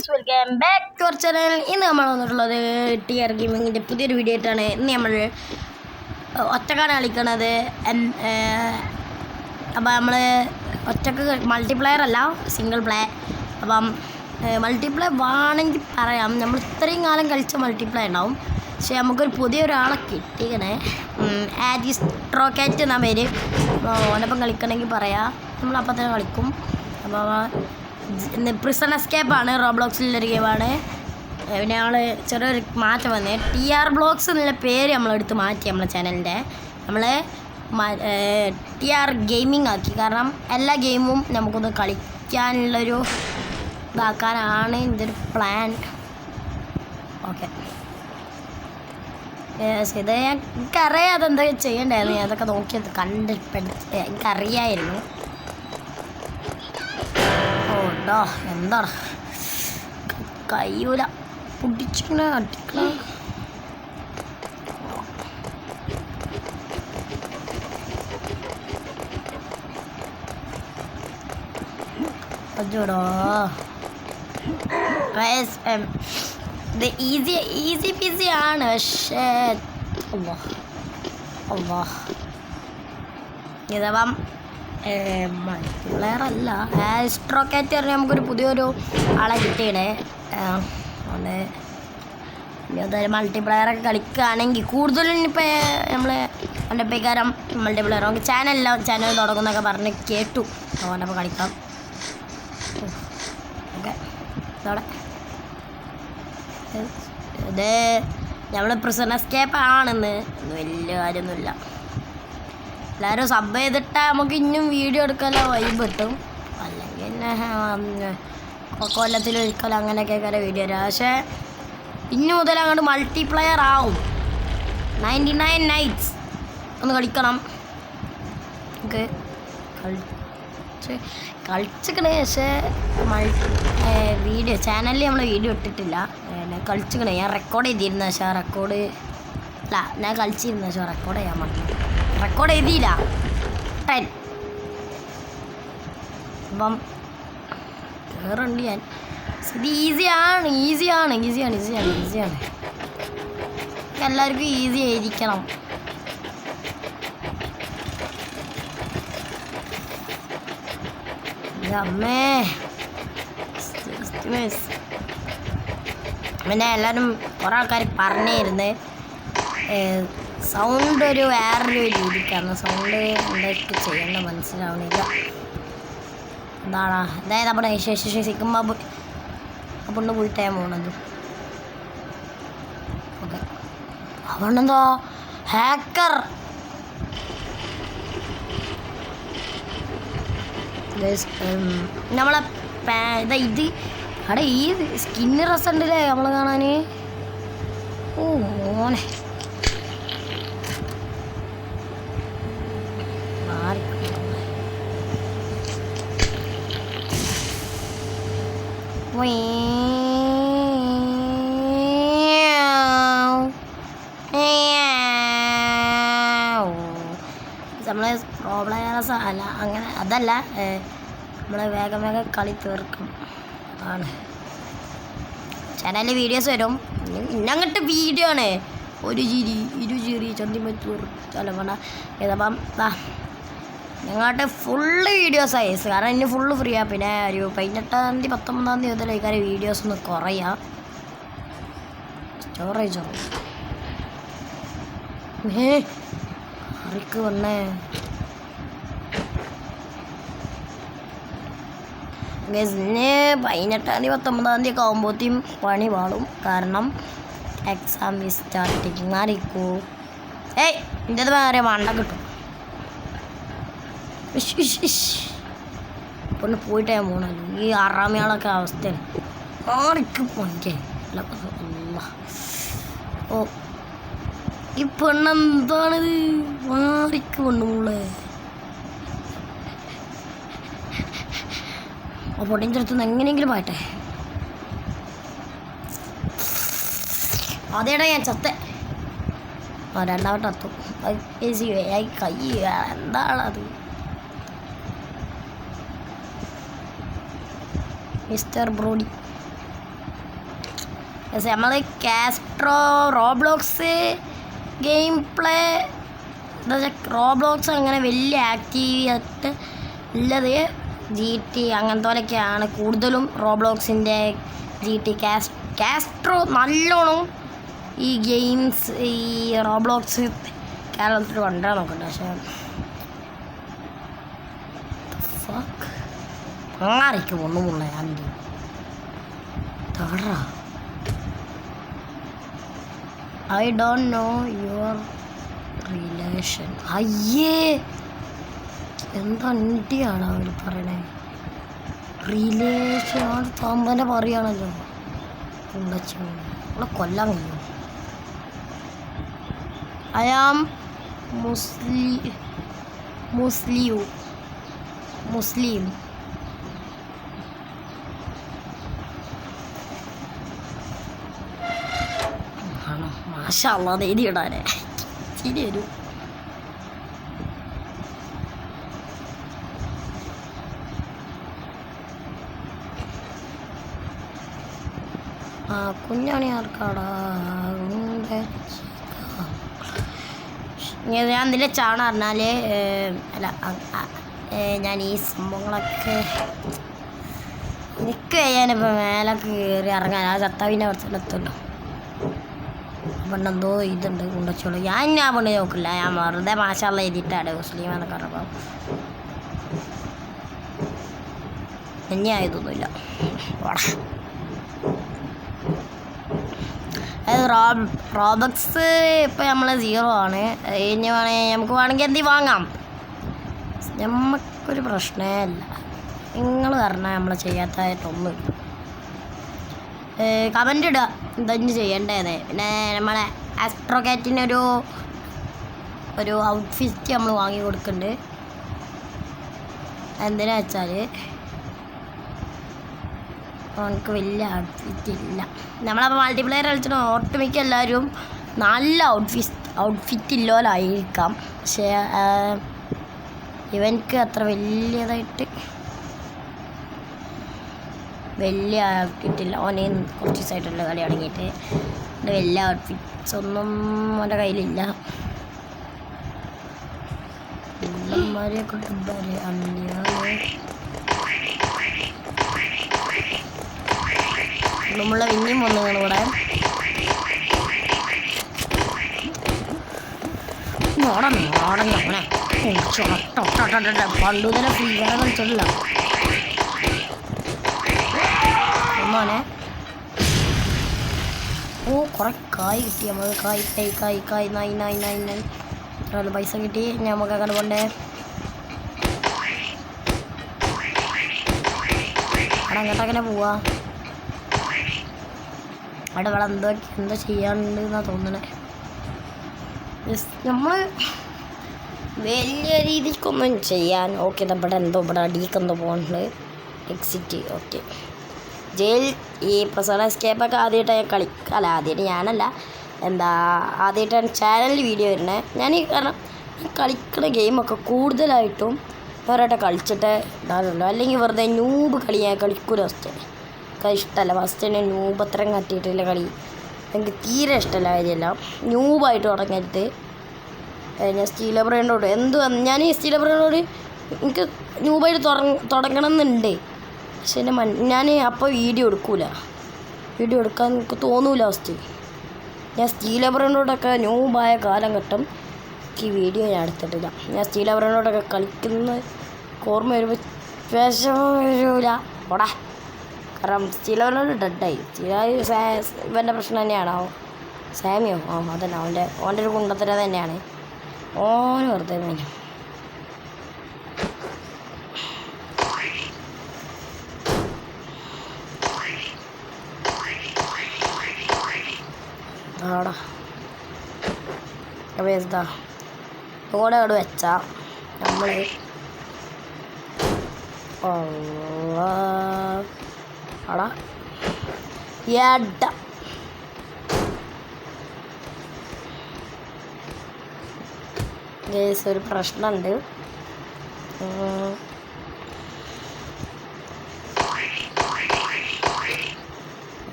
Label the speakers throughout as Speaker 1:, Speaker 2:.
Speaker 1: Guys welcome back to our channel. ഇന്ന് നമ്മൾ വന്നിട്ടുള്ളത് TR ഗെയിമിങ്ങിൻ്റെ പുതിയൊരു വീഡിയോ ആയിട്ടാണ്. ഇന്ന് നമ്മൾ ഒറ്റക്കാണ് കളിക്കണത്. അപ്പോൾ നമ്മൾ ഒറ്റക്ക് മൾട്ടിപ്ലെയർ അല്ല, സിംഗിൾ പ്ലേ. അപ്പം മൾട്ടിപ്ലെയർ വേണമെങ്കിൽ പറയാം, നമ്മൾ ഇത്രയും കാലം കളിച്ച മൾട്ടിപ്ലെയർ ഉണ്ടാവും. പക്ഷേ നമുക്കൊരു പുതിയൊരാളെ കിട്ടിക്കണേ. ആഡിസ്ട്രോക്കാറ്റ് എന്നാ പേര്. ഓനപ്പം കളിക്കണമെങ്കിൽ പറയാം, നമ്മളപ്പം തന്നെ കളിക്കും. അപ്പോൾ പ്രിസൺ എസ്കേപ്പാണ്, റോബ്ലോക്സിലുള്ളൊരു ഗെയിമാണ്. പിന്നെ ഞങ്ങൾ ചെറിയൊരു മാറ്റം വന്നേ, TR ബ്ലോഗ്സ് എന്നുള്ള പേര് നമ്മളെടുത്ത് മാറ്റി നമ്മളെ ചാനലിൻ്റെ. നമ്മൾ TR ഗെയിമിംഗ് ആക്കി. കാരണം എല്ലാ ഗെയിമും നമുക്കൊന്ന് കളിക്കാനുള്ളൊരു ഇതാക്കാനാണ് എൻ്റെ ഒരു പ്ലാൻ. ഓക്കെ, ഇത് എനിക്കറിയാം അതെന്താ ചെയ്യണ്ടായിരുന്നു. ഞാൻ അതൊക്കെ നോക്കിയത് എനിക്കറിയായിരുന്നു. ഓട്ടോ എന്താണ് കയ്യൂല പൊട്ടിച്ചിങ്ങനെ അടിക്കണ. അജോടോ ഇത് ഈസി പീസി ആണ്. പക്ഷേ ഇതപ്പം മൾട്ടിപ്ലെയർ അല്ല, ആസ്ട്രോക്കാറ്റ് പറഞ്ഞാൽ നമുക്കൊരു പുതിയൊരു ആളെ കിട്ടിയേ. അതുകൊണ്ട് ഇനി അതായത് മൾട്ടിപ്ലെയറൊക്കെ കളിക്കുകയാണെങ്കിൽ കൂടുതലും ഇനിയിപ്പോൾ നമ്മൾ എൻ്റെ പേക്കാരം മൾട്ടിപ്ലെയർ നമുക്ക് ചാനൽ തുടങ്ങുന്നൊക്കെ പറഞ്ഞ് കേട്ടു. അതുകൊണ്ടപ്പോൾ കളിക്കാം. ഓക്കെ, ഇതോടെ ഇത് നമ്മൾ പ്രിസൺ എസ്കേപ്പ് ആണെന്ന് വലിയ കാര്യമൊന്നുമില്ല. എല്ലാവരും സബ് ചെയ്തിട്ടാൽ നമുക്ക് ഇനിയും വീഡിയോ എടുക്കാനോ വൈബ് കിട്ടും. അല്ലെങ്കിൽ പിന്നെ കൊല്ലത്തിലൊരിക്കലും അങ്ങനെയൊക്കെ വീഡിയോ തരാം. പക്ഷേ ഇനി മുതൽ അങ്ങോട്ട് മൾട്ടിപ്ലെയർ ആവും. 99 നൈറ്റ്സ് ഒന്ന് കളിക്കണം. നമുക്ക് കളിച്ചിക്കണേ. പക്ഷേ വീഡിയോ ചാനലിൽ നമ്മൾ വീഡിയോ ഇട്ടിട്ടില്ല. കളിച്ചിക്കണേ, ഞാൻ റെക്കോർഡ് ചെയ്തിരുന്നു. പക്ഷേ ഞാൻ കളിച്ചിരുന്നു. പക്ഷേ റെക്കോർഡ് ചെയ്യാൻ പറ്റില്ല, റെക്കോർഡ് ചെയ്തില്ല. അപ്പം കയറുണ്ട് ഞാൻ. ഇത് ഈസിയാണ്. എല്ലാവർക്കും ഈസി ആയിരിക്കണം. അമ്മേ പിന്നെ എല്ലാവരും കുറേ ആൾക്കാർ പറഞ്ഞിരുന്നു സൗണ്ട് ഒരു വേറൊരു രീതിക്കാണ്. സൗണ്ട് എന്തൊക്കെ ചെയ്യേണ്ട മനസ്സിലാവണില്ല. എന്താണ് അതായത് നമ്മുടെ സിക്കുമ്പോൾ അപ്പൊണ്ട് പോയിട്ടാണ് പോണത്. ഓക്കെ, അവണെന്തോ ഹാക്കർ. നമ്മളെ ഇത് അവിടെ ഈ സ്കിന്ന് രസമുണ്ടല്ലേ നമ്മൾ കാണാൻ. ഓ മോനെ, നമ്മള് പ്രോബ്ലം അല്ല, അങ്ങനെ അതല്ല, നമ്മൾ വേഗം കളി തീർക്കും ആണ്. ചാനലിൽ വീഡിയോസ് വരും. ഇന്നങ്ങോട്ട് വീഡിയോ ആണ് 1 GB 2 GB ചന്തിമത്തൂർ തലമണ. ഇതപ്പം ഞങ്ങോട്ട് ഫുള്ള് വീഡിയോസായി. കാരണം ഇനി ഫുള്ള് ഫ്രീയാണ്. പിന്നെ ഒരു 18-ാം തീയതി 19-ാം തീയതി മുതൽ ഈ വീഡിയോസ് ഒന്ന് കുറയാം. സ്റ്റോറേജ് അറിക്ക് വന്നേ. 18-ാം തീയതി 19-ാം തീയതി ഒക്കെ ആകുമ്പോഴത്തേക്കും പണി പാടും. കാരണം എക്സാം സ്റ്റാർട്ടിങ് മാറിക്കൂ. എൻ്റെ മാറിയ മണ്ട കിട്ടും. ഒന്ന് പോയിട്ട് ഞാൻ പോകണല്ലോ. ഈ ആറാമയാളൊക്കെ അവസ്ഥയാണ്. ആർക്ക് പോയിട്ടേ ഓ ഈ പെണ്ണെന്താണിത് മാറിക്ക് കൊണ്ടുപോളെ. ആ പൊടിൻ്റെ അടുത്തുനിന്ന് എങ്ങനെയെങ്കിലും പോയട്ടെ. അതേടാ ഞാൻ ചത്തേ. രണ്ടാമത്തെ എത്തും. കൈ എന്താണത്? മിസ്റ്റർ ബ്രോഡി നമ്മൾ കാസ്ട്രോ റോബ്ലോക്സ് ഗെയിം പ്ലേ എന്താ വെച്ചാൽ റോബ്ലോക്സ് അങ്ങനെ വലിയ ആക്റ്റീവായിട്ട് ഉള്ളത് GT അങ്ങനത്തെ പോലെയൊക്കെയാണ് കൂടുതലും റോബ്ലോക്സിൻ്റെ GT കാസ്ട്രോ നല്ലോണം ഈ ഗെയിംസ് ഈ റോബ്ലോക്സ് കേരളത്തിൽ കൊണ്ടുവരാൻ നോക്കണ്ട. പക്ഷേ ആരൊക്കെ ഒന്നുമുള്ള ആൻറ്റി തട I don't know your relation. അയ്യേ എന്താ അണ്ടിയാണ് അവർ പറയണേ. റിലേഷൻ ആ തമ്പനെ പറയുകയാണല്ലോ. ഇവിടെ കൊല്ലാൻ കഴിയും. ഐ ആം മുസ്ലിം ആണോ? മാഷാ അല്ലാഹ് എഴുതി ഇടാനേ ശരി വരും. കുഞ്ഞാണി ആർക്കാടാ? ഞാൻ ഇതിലെ ചാണ പറഞ്ഞാൽ അല്ല ഞാൻ ഈ സംഭവങ്ങളൊക്കെ എനിക്ക് ചെയ്യാനിപ്പോൾ മേലൊക്കെ കയറി ഇറങ്ങാൻ ആ ചത്താവിൻ്റെ കുറച്ചെത്തുമല്ലോ. പണ്ടെന്തോ ഇതുണ്ട് കൊണ്ടുവച്ചോളൂ. ഞാൻ പെണ്ണ് നോക്കില്ല, ഞാൻ വെറുതെ മാഷാള്ള എഴുതിയിട്ടാണ് മുസ്ലിം എന്നൊക്കെ പറഞ്ഞപ്പോൾ ഇനി ആയതൊന്നുമില്ല. അതായത് റോബക്സ് ഇപ്പം നമ്മൾ 0 ആണ്. ഇനി നമുക്ക് വേണമെങ്കിൽ എന്തി വാങ്ങാം. നമുക്കൊരു പ്രശ്നമേ അല്ല. നിങ്ങൾ പറഞ്ഞാൽ നമ്മൾ ചെയ്യാത്തതായിട്ടൊന്നുമില്ല. കമൻ്റ് ഇടുക എന്തെങ്കിലും ചെയ്യേണ്ടത്. പിന്നെ നമ്മളെ ആസ്ട്രോകാറ്റിനൊരു ഔട്ട്ഫിറ്റ് നമ്മൾ വാങ്ങി കൊടുക്കുന്നുണ്ട്. എന്തിനാ വെച്ചാൽ നമുക്ക് വലിയ ഔട്ട്ഫിറ്റ് ഇല്ല. നമ്മളപ്പോൾ മൾട്ടിപ്ലെയർ കളിച്ചിട്ട് ഒട്ടുമിക്ക എല്ലാവരും നല്ല ഔട്ട്ഫിറ്റ് ഇല്ലോലായിരിക്കാം. പക്ഷേ ഇവനക്ക് അത്ര വലിയതായിട്ട് വലിയ ഔട്ട്ഫിറ്റില്ല. ഓനെ കുറച്ച് ദിവസമായിട്ടുള്ള കളി തുടങ്ങിയിട്ട് വലിയ ഔട്ട്ഫിറ്റ്സ് ഒന്നും അവൻ്റെ കയ്യിലില്ല. നമ്മളെ പിന്നെയും വന്നതാണ് ഇവിടെ. പണ്ടു തന്നെ ഫ്രീ ഫയർ കളിച്ചിട്ടില്ല ഒന്നോനെ. ഓ കുറെ കായ് കിട്ടി നമുക്ക്. കായ് നായി പൈസ കിട്ടി. നമുക്ക് അങ്ങനെ പോണ്ടേ. അവിടെ അങ്ങോട്ടങ്ങനെ പോവാ. അവിടെ ഇവിടെ എന്തോ ചെയ്യാനുണ്ട് എന്നാണ് തോന്നണേ. നമ്മൾ വലിയ രീതിക്കൊന്നും ചെയ്യാൻ ഓക്കെ. ഇവിടെ ഇവിടെ അടിയിക്കെന്തോ പോകുന്നുണ്ട്. Exit okay. ജയിൽ ഈ പ്രസവ എസ്കേപ്പൊക്കെ ആദ്യമായിട്ട് ആദ്യമായിട്ട് ഞാനല്ല ആദ്യമായിട്ടാണ് ചാനലിൽ വീഡിയോ വരുന്നത്. ഞാൻ കാരണം കളിക്കുന്ന ഗെയിമൊക്കെ കൂടുതലായിട്ടും വേറെ കളിച്ചിട്ട് ഇടാറുള്ളൂ. അല്ലെങ്കിൽ വെറുതെ ന്യൂബ് കളി ഞാൻ കളിക്കൂല. ഫസ്റ്റ് ഇഷ്ടമല്ല. ഫസ്റ്റ് തന്നെ ന്യൂബ് അത്രയും കട്ടിയിട്ടുള്ള കളി എനിക്ക് തീരെ ഇഷ്ടമല്ല. കാര്യമെല്ലാം ന്യൂബായിട്ട് തുടങ്ങിയിട്ട് ഞാൻ സ്റ്റീല ബ്രെയിനോട് ഞാൻ ഈ സ്റ്റീല ബ്രെയിനോട് എനിക്ക് ന്യൂബായിട്ട് തുടങ്ങണം എന്നുണ്ട്. പക്ഷേ ഞാൻ അപ്പോൾ വീഡിയോ എടുക്കാൻ എനിക്ക് തോന്നൂല. ഫസ്റ്റ് ഞാൻ സ്റ്റീല ബ്രെയിനോടൊക്കെ ന്യൂബായ കാലഘട്ടം എനിക്ക് ഈ വീഡിയോ ഞാൻ എടുത്തിട്ടില്ല. ഞാൻ സ്റ്റീല ബ്രെയിനോടൊക്കെ കളിക്കുന്ന ഓർമ്മ വരുമ്പോൾ വിഷമം വരില്ല ഓടാ. കാരണം സ്റ്റീല ബ്രെയിനോട് ഡെഡായി. ഇവൻ്റെ പ്രശ്നം തന്നെയാണോ സാമിയോ? അതന്നെ ഓൻ്റെ ഒരു കുണ്ടത്തിര തന്നെയാണ്. ഓന് വെറുതെ വേണം. ആടാ എന്താ ഓടെ അവിടെ വെച്ചാ നമ്മൾ ആടാ ഏട്ട ഒരു പ്രശ്നമുണ്ട്.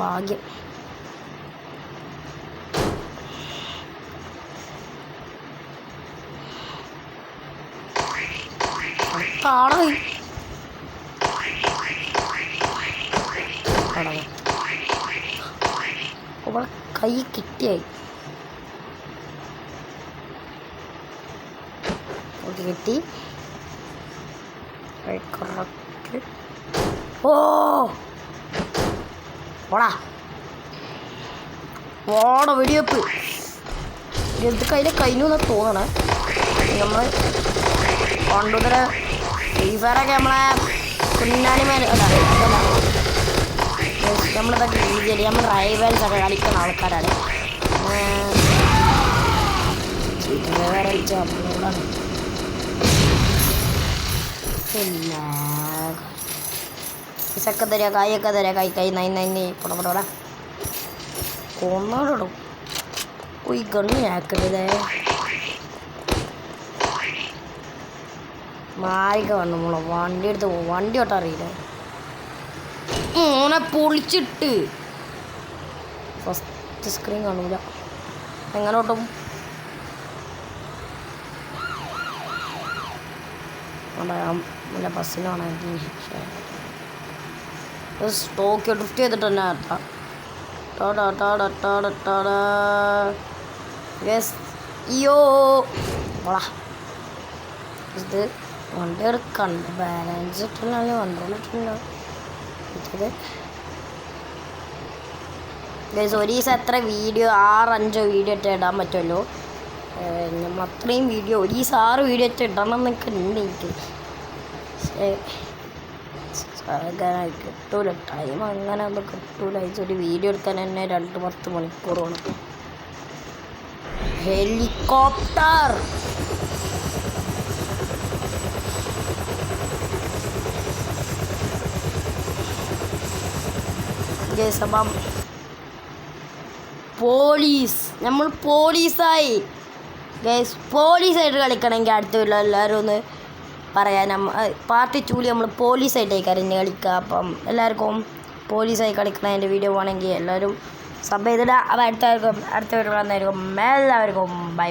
Speaker 1: ഭാഗ്യം താട അവളെ കൈ കിട്ടിയായി കിട്ടി കറക്റ്റ് ഓടാ ഓട വെടിവെപ്പ് എന്ത് കയ്യിൽ കഴിഞ്ഞു എന്നാ തോന്നണേ നമ്മൾ കൊണ്ടുതര ഫ്രീ ഫയറൊക്കെ നമ്മളെ കുഞ്ഞാനിമേൽ നമ്മളിതൊക്കെ ഈസിയല്ലേ നമ്മൾ റൈവൽസ് ഒക്കെ കളിക്കുന്ന ആൾക്കാരാണ് പിന്നെ പൈസയൊക്കെ തരിക കായൊക്കെ തരിക കൈ നൈ പുറപ്പെടോടാ കൊന്നോടും ഈ ഗണ്ണ് ഞാക്കരുതേ മാരിക വന്നു മോളെ വണ്ടി എടുത്ത് പോകും വണ്ടി തൊട്ട് അറിയില്ല മോനെ പൊളിച്ചിട്ട് ഫസ്റ്റ് സ്ക്രീൻ കാണൂല എങ്ങനെ ഓട്ടും നല്ല ബസ്സിനാണ് ടോക്കിയോ ഡ്രിഫ്റ്റ് ചെയ്തിട്ട് തന്നെ അയ്യോ വളാ ഇത് വണ്ടി എടുക്കണ്ട ബാലൻസ് ഇട്ടില്ല കൺട്രോൾ ഇട്ടില്ല ഇത് ഒരു ദിവസം എത്ര വീഡിയോ 6-5 വീഡിയോ ഇട്ട് ഇടാൻ പറ്റുമല്ലോ നമ്മൾ അത്രയും വീഡിയോ ഒരു ദിവസം 6 വീഡിയോ ഇട്ട് ഇടണം എന്നൊക്കെ ഉണ്ട് എനിക്ക് കിട്ടൂല ടൈം അങ്ങനെ ഒന്നും കിട്ടൂല ഒരു വീഡിയോ എടുക്കാൻ തന്നെ 2-10 മണിക്കൂർ വേണം ഹെലികോപ്റ്റർ അപ്പം പോലീസ് നമ്മൾ പോലീസായി പോലീസായിട്ട് കളിക്കണമെങ്കിൽ അടുത്തുള്ള എല്ലാവരും ഒന്ന് പറയാൻ പാർട്ട് 2 നമ്മൾ പോലീസായിട്ടേക്കാരം ഇനി കളിക്കുക അപ്പം എല്ലാവർക്കും പോലീസായി കളിക്കണതിൻ്റെ വീഡിയോ വേണമെങ്കിൽ എല്ലാവരും സബ് ചെയ്തിടുക അപ്പോൾ അടുത്ത വീഡിയോ വന്നായിരിക്കും എല്ലാവർക്കും ബൈ